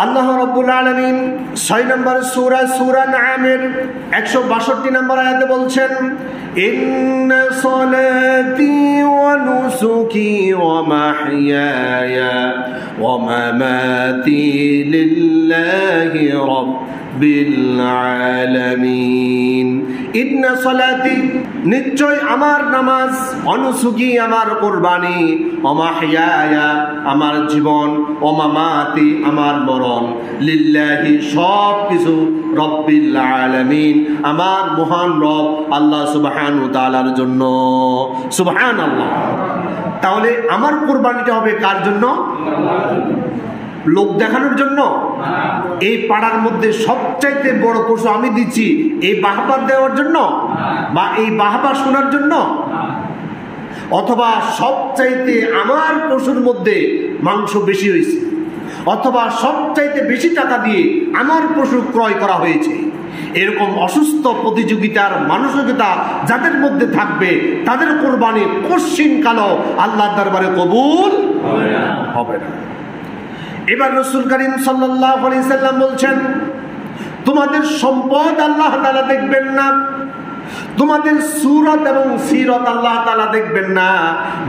আল্লাহ রাব্বুল আলামিন 6 নম্বর সূরা নামের 162 নম্বর আয়াতে বলছেন, ইন্না সলাতি ওয়া নুসুকি ওয়া মাহইয়ায়া ওয়া মামাতি লিল্লাহি রাব্বিল আলামিন। ইন্না সলাতি নিশ্চয় আমার নামাজ, অনুসুকি আমার কুরবানি, ওয়া মাহইয়ায়া আমার জীবন, ওয়া মামাতি আমার মরণ, লিল্লাহি সব কিছু রব্বিল আলামিন আমার মহান রব আল্লাহ সুবহানাহু ওয়া তাআলার জন্য। সুবহানাল্লাহ। তাহলে আমার কুরবানিটা হবে কার জন্য? লোক দেখানোর জন্য? এই পাড়ার মধ্যে সবচাইতে বড় পশু আমি দিচ্ছি এই বাহবা দেওয়ার জন্য, বা এই বাহবা শোনার জন্য, অথবা সবচাইতে আমার পশুর মধ্যে মাংস বেশি হয়েছে, অথবা সবচাইতে বেশি টাকা দিয়ে আমার পশু ক্রয় করা হয়েছে, এরকম অসুস্থ প্রতিযোগিতার মানসিকতা যাদের মধ্যে থাকবে তাদের কোরবানি কোশ্চিনকালও আল্লাহর দরবারে কবুল হবে না। এবার রাসূল করিম সাল্লাল্লাহু আলাইহি সাল্লাম বলছেন, তোমাদের সম্পদ আল্লাহ তাআলা দেখবেন না, তোমাদের সূরত এবং সিরত আল্লাহ তাআলা দেখবেন না,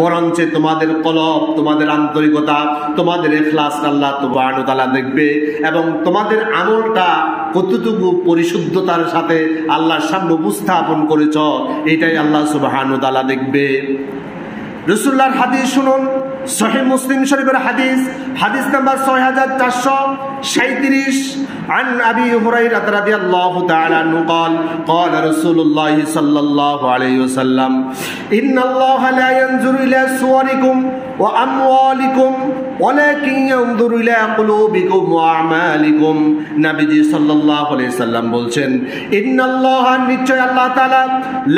বরঞ্চ তোমাদের কলব, তোমাদের আন্তরিকতা, তোমাদের ইখলাস আল্লাহ সুবহানাহু ওয়া তাআলা দেখবে, এবং তোমাদের আমলটা কতটুকু পরিশুদ্ধতার সাথে আল্লাহর সামনে উপস্থাপন করেছ এটাই আল্লাহ সুবহানাহু ওয়া তাআলা দেখবে। রাসূলুল্লাহর হাদিস শুনুন, সহিহ মুসলিম শরীফের হাদিস নাম্বার 6437 عن أبي هريرة رضي الله تعالى عنه قال قال رسول الله صلى الله عليه وسلم إن الله لا ينظر إلى صوركم وأموالكم ولكن ينظر إلى قلوبكم وأعمالكم। নবীজি সাল্লাল্লাহু আলাইহি সাল্লাম বলছেন, ইন্নাল্লাহ নিশ্চয় আল্লাহ তাআলা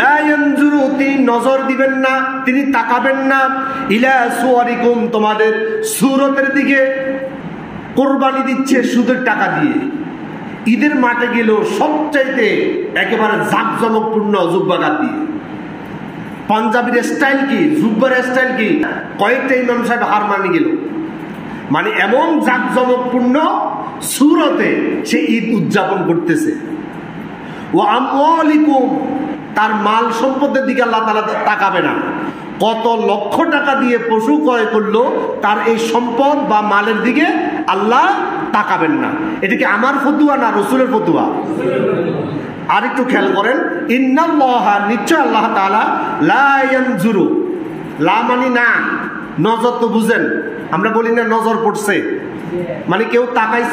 লা ইয়ানজুরু তিনি নজর দিবেন না, তিনি তাকাবেন না, ইলা সুওয়ারিকুম তোমাদের সূরতের দিকে। কুরবানি দিচ্ছে সুদের টাকা দিয়ে, ঈদের মাঠে গেল সবচাইতে একেবারে জাঁকজমকপূর্ণ জুব্বাগাত দিয়ে, পাঞ্জাবির স্টাইল কি, জুব্বার স্টাইল কি, কয়েকটা ইমাম সাহেব হার মানে গেল, মানে এমন জাঁকজমকপূর্ণ সূরতে সে ঈদ উদযাপন করতেছে। ওয়া আমওয়ালিকুম তার মাল সম্পদের দিকে আল্লাহ তাআলা তাকাবে না, কত লক্ষ টাকা দিয়ে পশু ক্রয় করলো তার এই সম্পদ বা মালের দিকে আল্লাহ তাকাবেন না। এটা কি আমার ফতুয়া না রাসূলের ফতুয়া? আর একটু খেয়াল করেন, ইন্নাল্লাহ নিশ্চয় আল্লাহ তাআলা লা ইয়ানজুরু, লা মানে না, নজর তো বুঝেন, আমরা বলি না নজর পড়ছে, মানে কেউ তাকাইছে